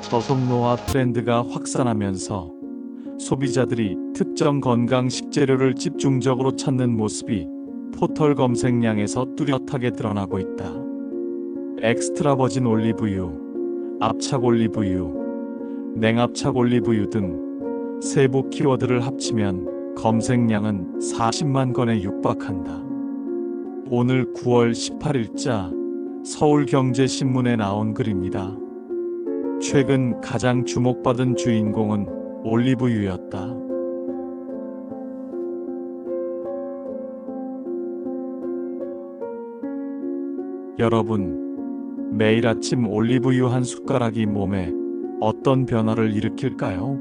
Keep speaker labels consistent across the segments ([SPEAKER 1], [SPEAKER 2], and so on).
[SPEAKER 1] 저속노화 트렌드가 확산하면서 소비자들이 특정 건강 식재료를 집중적으로 찾는 모습이 포털 검색량에서 뚜렷하게 드러나고 있다. 엑스트라 버진 올리브유, 압착 올리브유, 냉압착 올리브유 등 세부 키워드를 합치면 검색량은 40만 건에 육박한다. 오늘 9월 18일자 서울경제신문에 나온 글입니다. 최근 가장 주목받은 주인공은 올리브유였다. 여러분, 매일 아침 올리브유 한 숟가락이 몸에 어떤 변화를 일으킬까요?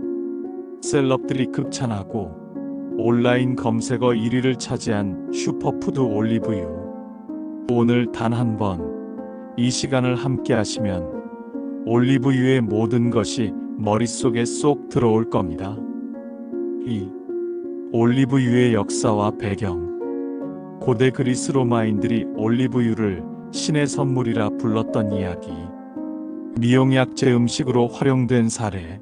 [SPEAKER 1] 셀럽들이 극찬하고 온라인 검색어 1위를 차지한 슈퍼푸드 올리브유. 오늘 단 한 번 이 시간을 함께 하시면 올리브유의 모든 것이 머릿속에 쏙 들어올 겁니다. 2. 올리브유의 역사와 배경. 고대 그리스 로마인들이 올리브유를 신의 선물이라 불렀던 이야기. 미용약재 음식으로 활용된 사례.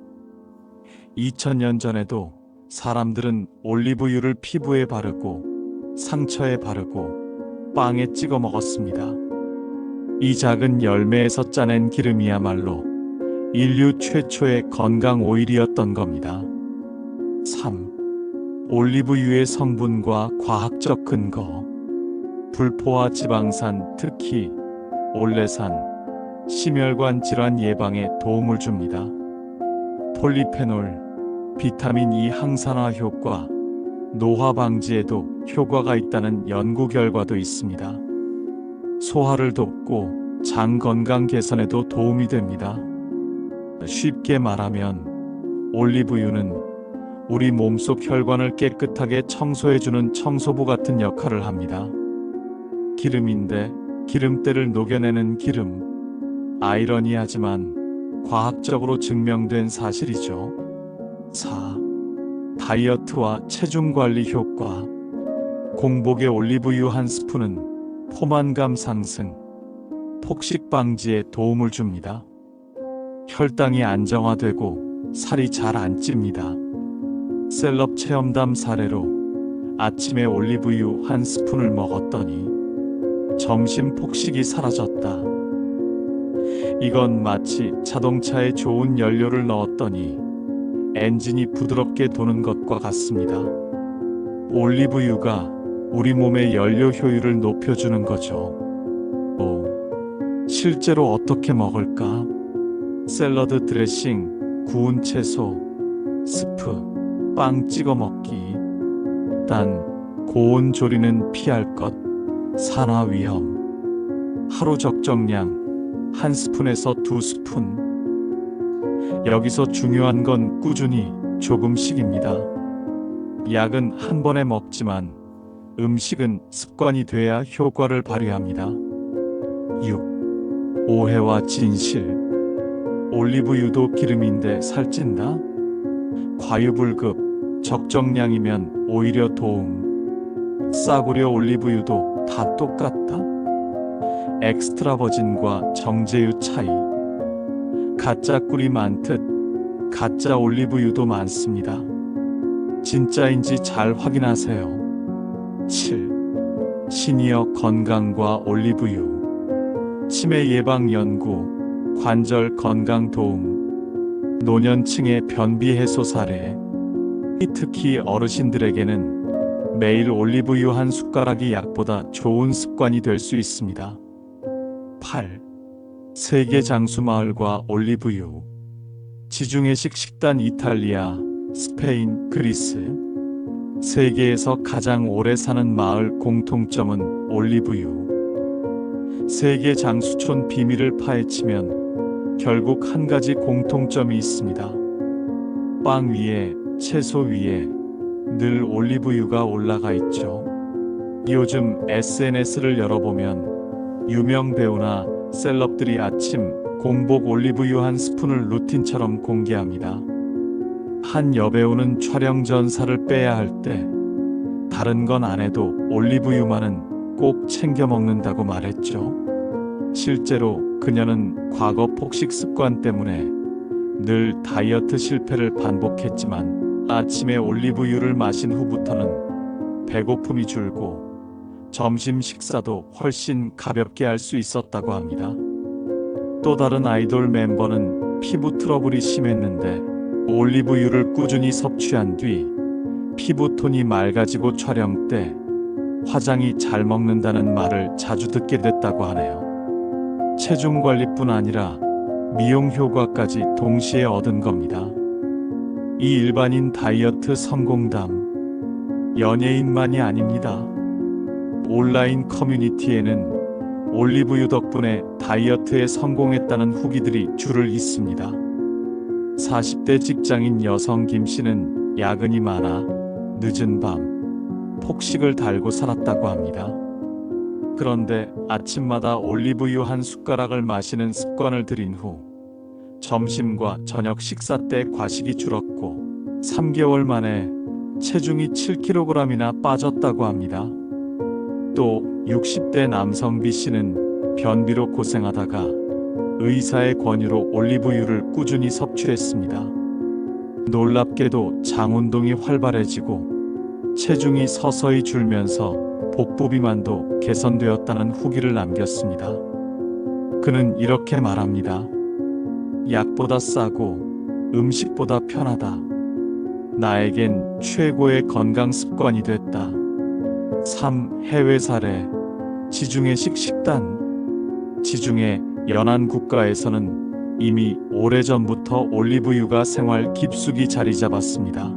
[SPEAKER 1] 2000년 전에도 사람들은 올리브유를 피부에 바르고 상처에 바르고 빵에 찍어 먹었습니다. 이 작은 열매에서 짜낸 기름이야말로 인류 최초의 건강 오일이었던 겁니다. 3. 올리브유의 성분과 과학적 근거. 불포화 지방산, 특히 올레산, 심혈관 질환 예방에 도움을 줍니다. 폴리페놀, 비타민 E 항산화 효과, 노화 방지에도 효과가 있다는 연구 결과도 있습니다. 소화를 돕고 장 건강 개선에도 도움이 됩니다. 쉽게 말하면 올리브유는 우리 몸속 혈관을 깨끗하게 청소해주는 청소부 같은 역할을 합니다. 기름인데 기름때를 녹여내는 기름. 아이러니하지만 과학적으로 증명된 사실이죠. 4. 다이어트와 체중 관리 효과. 공복에 올리브유 한 스푼은 포만감 상승, 폭식 방지에 도움을 줍니다. 혈당이 안정화되고 살이 잘 안 찝니다. 셀럽 체험담 사례로 아침에 올리브유 한 스푼을 먹었더니 점심 폭식이 사라졌다. 이건 마치 자동차에 좋은 연료를 넣었더니 엔진이 부드럽게 도는 것과 같습니다. 올리브유가 우리 몸의 연료 효율을 높여주는 거죠. 실제로 어떻게 먹을까? 샐러드 드레싱, 구운 채소, 스프, 빵 찍어 먹기. 단, 고온 조리는 피할 것. 산화 위험. 하루 적정량 한 스푼에서 2스푼. 여기서 중요한 건 꾸준히 조금씩입니다. 약은 한 번에 먹지만 음식은 습관이 돼야 효과를 발휘합니다. 6. 오해와 진실. 올리브유도 기름인데 살찐다? 과유불급, 적정량이면 오히려 도움. 싸구려 올리브유도 다 똑같다? 엑스트라 버진과 정제유 차이. 가짜 꿀이 많듯 가짜 올리브유도 많습니다. 진짜인지 잘 확인하세요. 7. 시니어 건강과 올리브유. 치매 예방 연구, 관절 건강 도움, 노년층의 변비 해소 사례. 특히 어르신들에게는 매일 올리브유 한 숟가락이 약보다 좋은 습관이 될 수 있습니다. 8. 세계 장수 마을과 올리브유. 지중해식 식단 이탈리아, 스페인, 그리스. 세계에서 가장 오래 사는 마을 공통점은 올리브유. 세계 장수촌 비밀을 파헤치면 결국 한 가지 공통점이 있습니다. 빵 위에, 채소 위에 늘 올리브유가 올라가 있죠. 요즘 SNS를 열어보면 유명 배우나 셀럽들이 아침 공복 올리브유 한 스푼을 루틴처럼 공개합니다. 한 여배우는 촬영 전 살을 빼야 할 때 다른 건 안 해도 올리브유만은 꼭 챙겨 먹는다고 말했죠. 실제로 그녀는 과거 폭식 습관 때문에 늘 다이어트 실패를 반복했지만 아침에 올리브유를 마신 후부터는 배고픔이 줄고 점심 식사도 훨씬 가볍게 할 수 있었다고 합니다. 또 다른 아이돌 멤버는 피부 트러블이 심했는데 올리브유를 꾸준히 섭취한 뒤 피부톤이 맑아지고 촬영 때 화장이 잘 먹는다는 말을 자주 듣게 됐다고 하네요. 체중 관리뿐 아니라 미용 효과까지 동시에 얻은 겁니다. 이 일반인 다이어트 성공담, 연예인만이 아닙니다. 온라인 커뮤니티에는 올리브유 덕분에 다이어트에 성공했다는 후기들이 줄을 잇습니다. 40대 직장인 여성 김 씨는 야근이 많아 늦은 밤 폭식을 달고 살았다고 합니다. 그런데 아침마다 올리브유 한 숟가락을 마시는 습관을 들인 후 점심과 저녁 식사 때 과식이 줄었고 3개월 만에 체중이 7kg이나 빠졌다고 합니다. 또 60대 남성 B 씨는 변비로 고생하다가 의사의 권유로 올리브유를 꾸준히 섭취했습니다. 놀랍게도 장 운동이 활발해지고 체중이 서서히 줄면서 복부 비만도 개선되었다는 후기를 남겼습니다. 그는 이렇게 말합니다. 약보다 싸고 음식보다 편하다. 나에겐 최고의 건강 습관이 됐다. 3. 해외 사례. 지중해식 식단. 지중해 연안 국가에서는 이미 오래전부터 올리브유가 생활 깊숙이 자리 잡았습니다.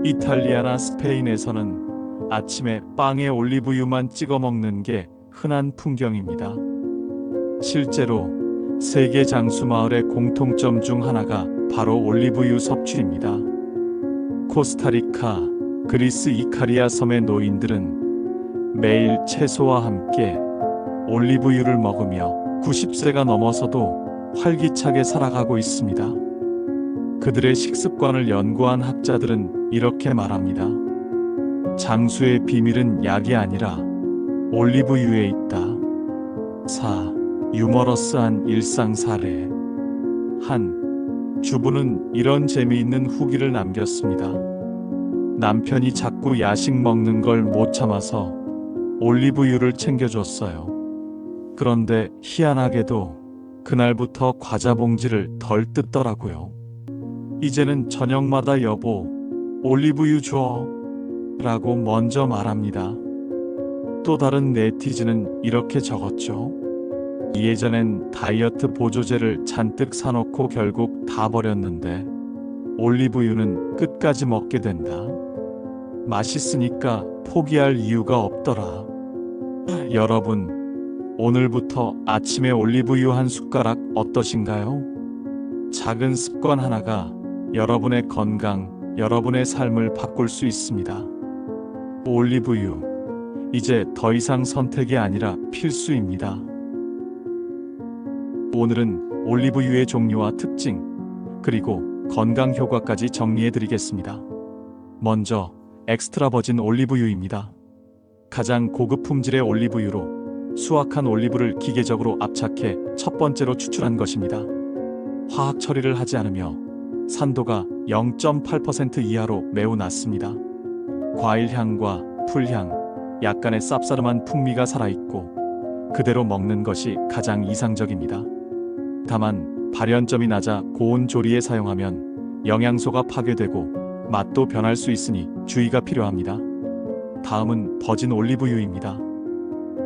[SPEAKER 1] 이탈리아나 스페인에서는 아침에 빵에 올리브유만 찍어 먹는 게 흔한 풍경입니다. 실제로 세계 장수 마을의 공통점 중 하나가 바로 올리브유 섭취입니다. 코스타리카, 그리스 이카리아 섬의 노인들은 매일 채소와 함께 올리브유를 먹으며 90세가 넘어서도 활기차게 살아가고 있습니다. 그들의 식습관을 연구한 학자들은 이렇게 말합니다. 장수의 비밀은 약이 아니라 올리브유에 있다. 4. 유머러스한 일상 사례. 한 주부는 이런 재미있는 후기를 남겼습니다. 남편이 자꾸 야식 먹는 걸 못 참아서 올리브유를 챙겨줬어요. 그런데 희한하게도 그날부터 과자 봉지를 덜 뜯더라고요. 이제는 저녁마다 여보, 올리브유 줘 라고 먼저 말합니다. 또 다른 네티즌은 이렇게 적었죠. 예전엔 다이어트 보조제를 잔뜩 사놓고 결국 다 버렸는데 올리브유는 끝까지 먹게 된다. 맛있으니까 포기할 이유가 없더라. 여러분, 오늘부터 아침에 올리브유 한 숟가락 어떠신가요? 작은 습관 하나가 여러분의 건강, 여러분의 삶을 바꿀 수 있습니다. 올리브유, 이제 더 이상 선택이 아니라 필수입니다. 오늘은 올리브유의 종류와 특징, 그리고 건강 효과까지 정리해 드리겠습니다. 먼저 엑스트라 버진 올리브유입니다. 가장 고급 품질의 올리브유로 수확한 올리브를 기계적으로 압착해 첫 번째로 추출한 것입니다. 화학 처리를 하지 않으며 산도가 0.8% 이하로 매우 낮습니다. 과일 향과 풀향, 약간의 쌉싸름한 풍미가 살아있고 그대로 먹는 것이 가장 이상적입니다. 다만 발연점이 낮아 고온 조리에 사용하면 영양소가 파괴되고 맛도 변할 수 있으니 주의가 필요합니다. 다음은 버진 올리브유입니다.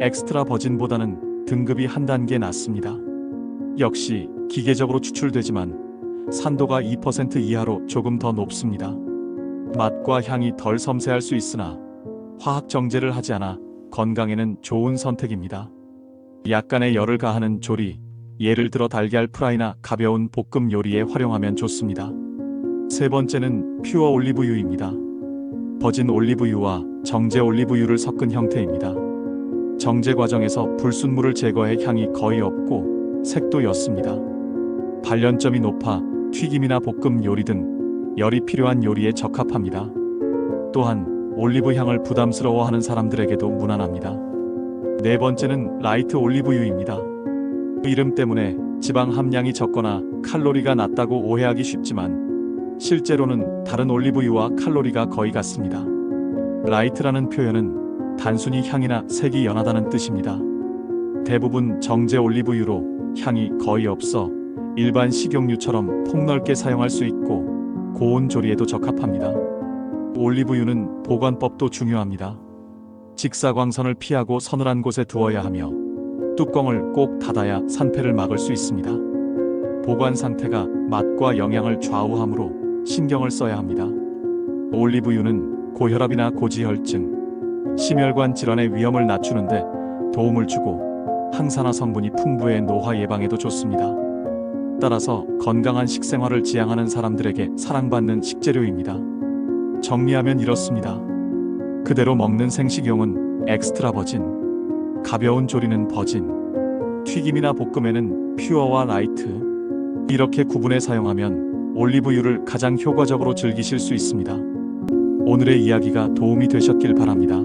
[SPEAKER 1] 엑스트라 버진보다는 등급이 한 단계 낮습니다. 역시 기계적으로 추출되지만 산도가 2% 이하로 조금 더 높습니다. 맛과 향이 덜 섬세할 수 있으나 화학 정제를 하지 않아 건강에는 좋은 선택입니다. 약간의 열을 가하는 조리, 예를 들어 달걀 프라이나 가벼운 볶음 요리에 활용하면 좋습니다. 세 번째는 퓨어 올리브유입니다. 버진 올리브유와 정제 올리브유를 섞은 형태입니다. 정제 과정에서 불순물을 제거해 향이 거의 없고 색도 옅습니다. 발연점이 높아 튀김이나 볶음 요리 등 열이 필요한 요리에 적합합니다. 또한 올리브 향을 부담스러워하는 사람들에게도 무난합니다. 네 번째는 라이트 올리브유입니다. 이름 때문에 지방 함량이 적거나 칼로리가 낮다고 오해하기 쉽지만 실제로는 다른 올리브유와 칼로리가 거의 같습니다. 라이트라는 표현은 단순히 향이나 색이 연하다는 뜻입니다. 대부분 정제 올리브유로 향이 거의 없어 일반 식용유처럼 폭넓게 사용할 수 있고 고온 조리에도 적합합니다. 올리브유는 보관법도 중요합니다. 직사광선을 피하고 서늘한 곳에 두어야 하며 뚜껑을 꼭 닫아야 산패를 막을 수 있습니다. 보관 상태가 맛과 영양을 좌우하므로 신경을 써야 합니다. 올리브유는 고혈압이나 고지혈증, 심혈관 질환의 위험을 낮추는데 도움을 주고 항산화 성분이 풍부해 노화 예방에도 좋습니다. 따라서 건강한 식생활을 지향하는 사람들에게 사랑받는 식재료입니다. 정리하면 이렇습니다. 그대로 먹는 생식용은 엑스트라 버진, 가벼운 조리는 버진, 튀김이나 볶음에는 퓨어와 라이트. 이렇게 구분해 사용하면 올리브유를 가장 효과적으로 즐기실 수 있습니다. 오늘의 이야기가 도움이 되셨길 바랍니다.